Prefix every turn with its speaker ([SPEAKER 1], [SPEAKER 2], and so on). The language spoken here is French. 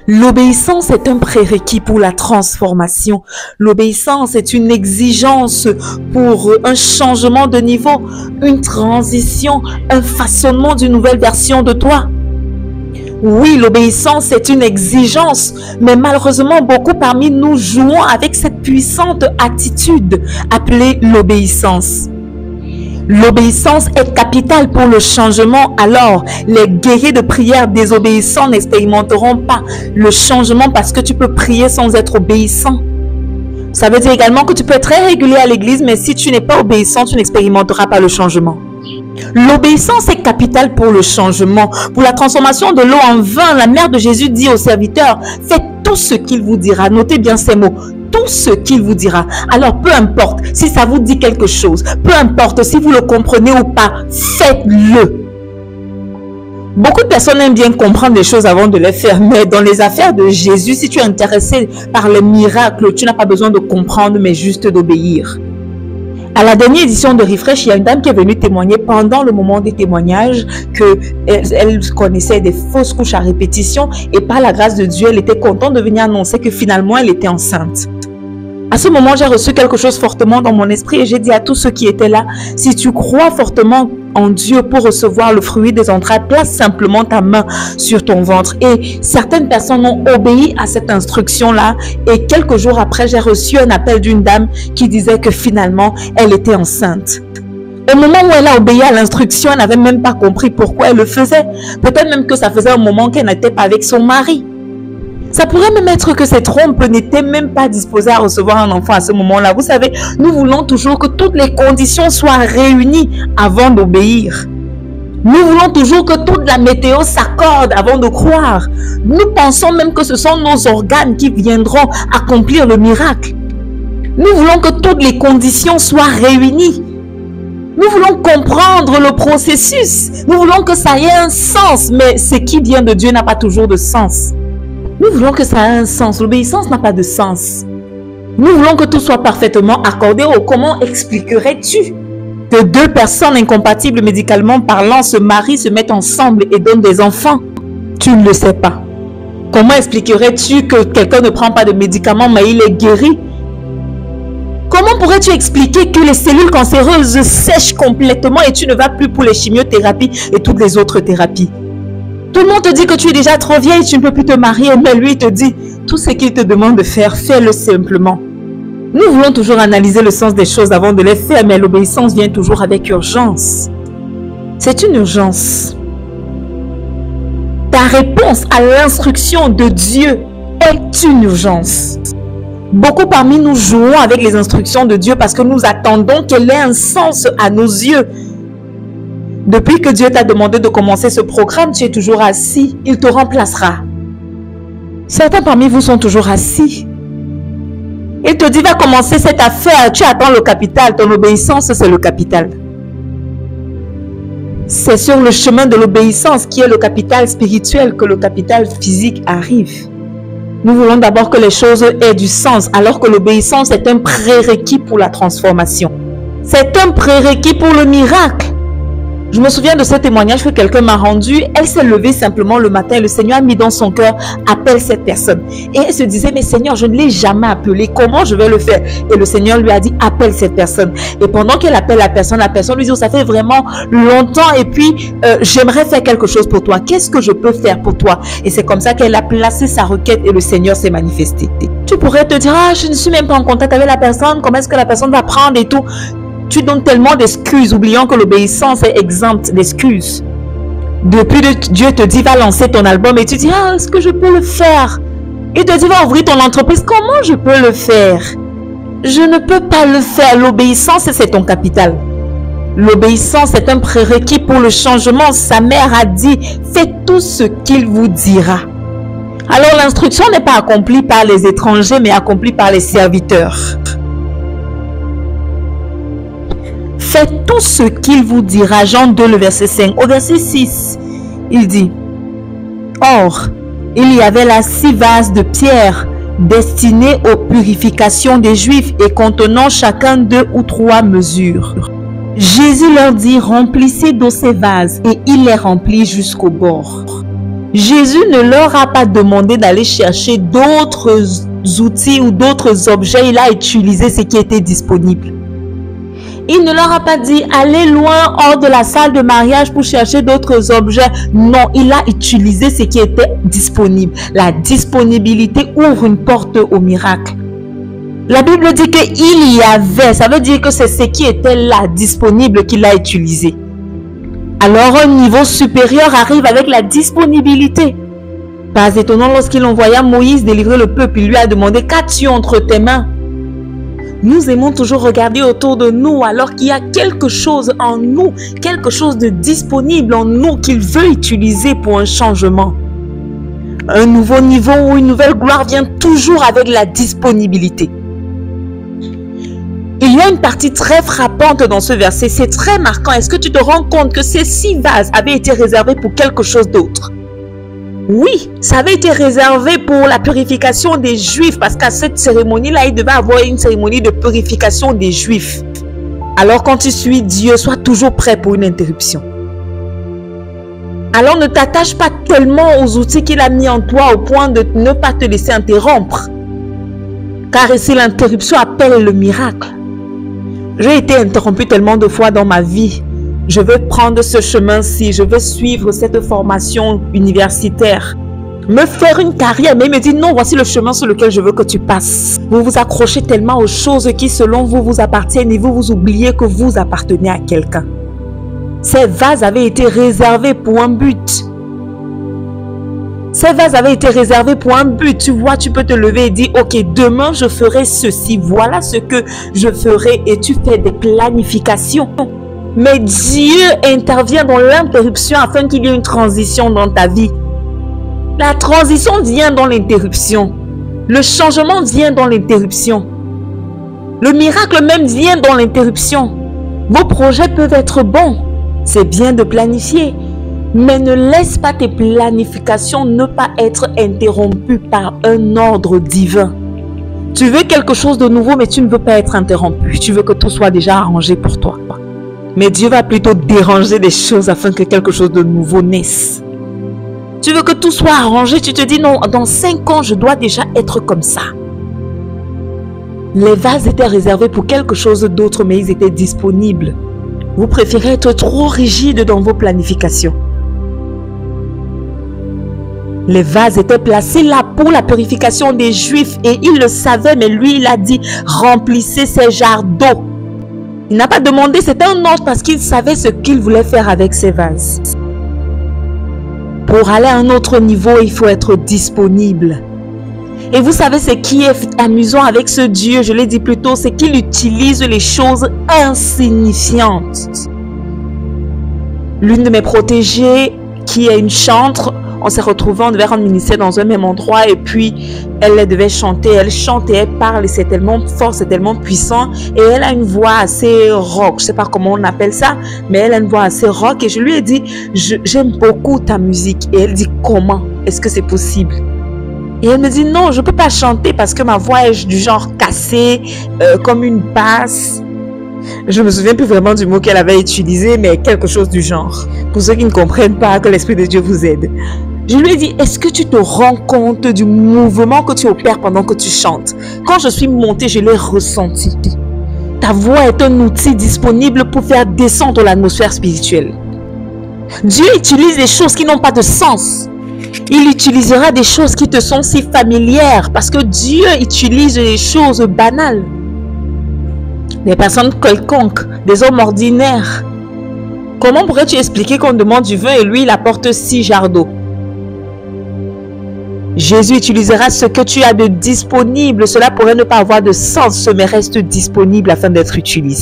[SPEAKER 1] L'obéissance est un prérequis pour la transformation. L'obéissance est une exigence pour un changement de niveau, une transition, un façonnement d'une nouvelle version de toi. Oui, l'obéissance est une exigence, mais malheureusement, beaucoup parmi nous jouons avec cette puissante attitude appelée l'obéissance. L'obéissance est capitale pour le changement, alors les guerriers de prière désobéissants n'expérimenteront pas le changement parce que tu peux prier sans être obéissant. Ça veut dire également que tu peux être très régulier à l'église, mais si tu n'es pas obéissant, tu n'expérimenteras pas le changement. L'obéissance est capitale pour le changement, pour la transformation de l'eau en vin. La mère de Jésus dit aux serviteurs, faites tout ce qu'il vous dira. Notez bien ces mots. Tout ce qu'il vous dira. Alors, peu importe si ça vous dit quelque chose, peu importe si vous le comprenez ou pas, faites-le. Beaucoup de personnes aiment bien comprendre les choses avant de les faire, mais dans les affaires de Jésus, si tu es intéressé par les miracles, tu n'as pas besoin de comprendre, mais juste d'obéir. À la dernière édition de Refresh, il y a une dame qui est venue témoigner pendant le moment des témoignages qu'elle connaissait des fausses couches à répétition et par la grâce de Dieu, elle était contente de venir annoncer que finalement, elle était enceinte. À ce moment, j'ai reçu quelque chose fortement dans mon esprit et j'ai dit à tous ceux qui étaient là, si tu crois fortement en Dieu pour recevoir le fruit des entrailles, place simplement ta main sur ton ventre. Et certaines personnes ont obéi à cette instruction-là et quelques jours après, j'ai reçu un appel d'une dame qui disait que finalement, elle était enceinte. Au moment où elle a obéi à l'instruction, elle n'avait même pas compris pourquoi elle le faisait. Peut-être même que ça faisait un moment qu'elle n'était pas avec son mari. Ça pourrait même être que cette trompe n'était même pas disposée à recevoir un enfant à ce moment-là. Vous savez, nous voulons toujours que toutes les conditions soient réunies avant d'obéir. Nous voulons toujours que toute la météo s'accorde avant de croire. Nous pensons même que ce sont nos organes qui viendront accomplir le miracle. Nous voulons que toutes les conditions soient réunies. Nous voulons comprendre le processus. Nous voulons que ça ait un sens, mais ce qui vient de Dieu n'a pas toujours de sens. Nous voulons que ça ait un sens. L'obéissance n'a pas de sens. Nous voulons que tout soit parfaitement accordé. Oh, comment expliquerais-tu que deux personnes incompatibles médicalement parlant se marient, se mettent ensemble et donnent des enfants? Tu ne le sais pas. Comment expliquerais-tu que quelqu'un ne prend pas de médicaments mais il est guéri? Comment pourrais-tu expliquer que les cellules cancéreuses sèchent complètement et tu ne vas plus pour les chimiothérapies et toutes les autres thérapies? Tout le monde te dit que tu es déjà trop vieille, tu ne peux plus te marier, mais lui te dit, tout ce qu'il te demande de faire, fais-le simplement. Nous voulons toujours analyser le sens des choses avant de les faire, mais l'obéissance vient toujours avec urgence. C'est une urgence. Ta réponse à l'instruction de Dieu est une urgence. Beaucoup parmi nous jouons avec les instructions de Dieu parce que nous attendons qu'elle ait un sens à nos yeux. Depuis que Dieu t'a demandé de commencer ce programme, tu es toujours assis. Il te remplacera. Certains parmi vous sont toujours assis. Il te dit, va commencer cette affaire. Tu attends le capital. Ton obéissance, c'est le capital. C'est sur le chemin de l'obéissance qui est le capital spirituel que le capital physique arrive. Nous voulons d'abord que les choses aient du sens, alors que l'obéissance est un prérequis pour la transformation. C'est un prérequis pour le miracle. Je me souviens de ce témoignage que quelqu'un m'a rendu. Elle s'est levée simplement le matin. Le Seigneur a mis dans son cœur, appelle cette personne. Et elle se disait, mais Seigneur, je ne l'ai jamais appelée. Comment je vais le faire? Et le Seigneur lui a dit, appelle cette personne. Et pendant qu'elle appelle la personne lui dit, oh, ça fait vraiment longtemps. Et puis, j'aimerais faire quelque chose pour toi. Qu'est-ce que je peux faire pour toi? Et c'est comme ça qu'elle a placé sa requête et le Seigneur s'est manifesté. Tu pourrais te dire, ah, je ne suis même pas en contact avec la personne. Comment est-ce que la personne va prendre et tout? Tu donnes tellement d'excuses, oubliant que l'obéissance est exempte d'excuses. Depuis que Dieu te dit, va lancer ton album et tu dis, ah, est-ce que je peux le faire? Il te dit, va ouvrir ton entreprise, comment je peux le faire? Je ne peux pas le faire. L'obéissance, c'est ton capital. L'obéissance est un prérequis pour le changement. Sa mère a dit, faites tout ce qu'il vous dira. Alors l'instruction n'est pas accomplie par les étrangers, mais accomplie par les serviteurs. Faites tout ce qu'il vous dira. Jean 2, le verset 5. Au verset 6, il dit, or, il y avait là 6 vases de pierre destinés aux purifications des Juifs et contenant chacun 2 ou 3 mesures. Jésus leur dit, remplissez d'eau ces vases, et il les remplit jusqu'au bord. Jésus ne leur a pas demandé d'aller chercher d'autres outils ou d'autres objets. Il a utilisé ce qui était disponible. Il ne leur a pas dit allez loin hors de la salle de mariage pour chercher d'autres objets. Non, il a utilisé ce qui était disponible. La disponibilité ouvre une porte au miracle. La Bible dit qu'il y avait, ça veut dire que c'est ce qui était là, disponible, qu'il a utilisé. Alors un niveau supérieur arrive avec la disponibilité. Pas étonnant, lorsqu'il envoya Moïse délivrer le peuple, il lui a demandé qu'as-tu entre tes mains? Nous aimons toujours regarder autour de nous alors qu'il y a quelque chose en nous, quelque chose de disponible en nous qu'il veut utiliser pour un changement. Un nouveau niveau ou une nouvelle gloire vient toujours avec la disponibilité. Il y a une partie très frappante dans ce verset, c'est très marquant. Est-ce que tu te rends compte que ces 6 vases avaient été réservés pour quelque chose d'autre? Oui, ça avait été réservé pour la purification des Juifs parce qu'à cette cérémonie-là, il devait avoir une cérémonie de purification des Juifs. Alors quand tu suis Dieu, sois toujours prêt pour une interruption. Alors ne t'attache pas tellement aux outils qu'il a mis en toi au point de ne pas te laisser interrompre. Car ici, l'interruption appelle le miracle. J'ai été interrompu tellement de fois dans ma vie. Je veux prendre ce chemin-ci, je veux suivre cette formation universitaire, me faire une carrière, mais il me dit non, voici le chemin sur lequel je veux que tu passes. Vous vous accrochez tellement aux choses qui selon vous vous appartiennent et vous oubliez que vous appartenez à quelqu'un. Ces vases avaient été réservés pour un but. Ces vases avaient été réservés pour un but. Tu vois, tu peux te lever et dire ok, demain je ferai ceci, voilà ce que je ferai, et tu fais des planifications. Mais Dieu intervient dans l'interruption afin qu'il y ait une transition dans ta vie. La transition vient dans l'interruption. Le changement vient dans l'interruption. Le miracle même vient dans l'interruption. Vos projets peuvent être bons. C'est bien de planifier. Mais ne laisse pas tes planifications ne pas être interrompues par un ordre divin. Tu veux quelque chose de nouveau, mais tu ne veux pas être interrompu. Tu veux que tout soit déjà arrangé pour toi. Mais Dieu va plutôt déranger des choses afin que quelque chose de nouveau naisse. Tu veux que tout soit arrangé, tu te dis non, dans 5 ans, je dois déjà être comme ça. Les vases étaient réservés pour quelque chose d'autre, mais ils étaient disponibles. Vous préférez être trop rigide dans vos planifications. Les vases étaient placés là pour la purification des Juifs et il le savait, mais lui, il a dit remplissez ces jarres d'eau. Il n'a pas demandé, c'était un ordre parce qu'il savait ce qu'il voulait faire avec ces vases. Pour aller à un autre niveau, il faut être disponible. Et vous savez ce qui est amusant avec ce Dieu, je l'ai dit plus tôt, c'est qu'il utilise les choses insignifiantes. L'une de mes protégées, qui est une chantre, on s'est retrouvés, on devait rendre ministère dans un même endroit et puis elle devait chanter. Elle chante et elle parle et c'est tellement fort, c'est tellement puissant. Et elle a une voix assez rock, je ne sais pas comment on appelle ça, mais elle a une voix assez rock. Et je lui ai dit, j'aime beaucoup ta musique. Et elle dit, comment? Est-ce que c'est possible? Et elle me dit, non, je ne peux pas chanter parce que ma voix est du genre cassée, comme une basse. Je ne me souviens plus vraiment du mot qu'elle avait utilisé, mais quelque chose du genre. Pour ceux qui ne comprennent pas, que l'Esprit de Dieu vous aide. Je lui ai dit, est-ce que tu te rends compte du mouvement que tu opères pendant que tu chantes? Quand je suis montée, je l'ai ressenti. Ta voix est un outil disponible pour faire descendre l'atmosphère spirituelle. Dieu utilise des choses qui n'ont pas de sens. Il utilisera des choses qui te sont si familières parce que Dieu utilise des choses banales. Des personnes quelconques, des hommes ordinaires. Comment pourrais-tu expliquer qu'on demande du vin et lui il apporte 6 jarres d'eau? Jésus utilisera ce que tu as de disponible. Cela pourrait ne pas avoir de sens, mais reste disponible afin d'être utilisé.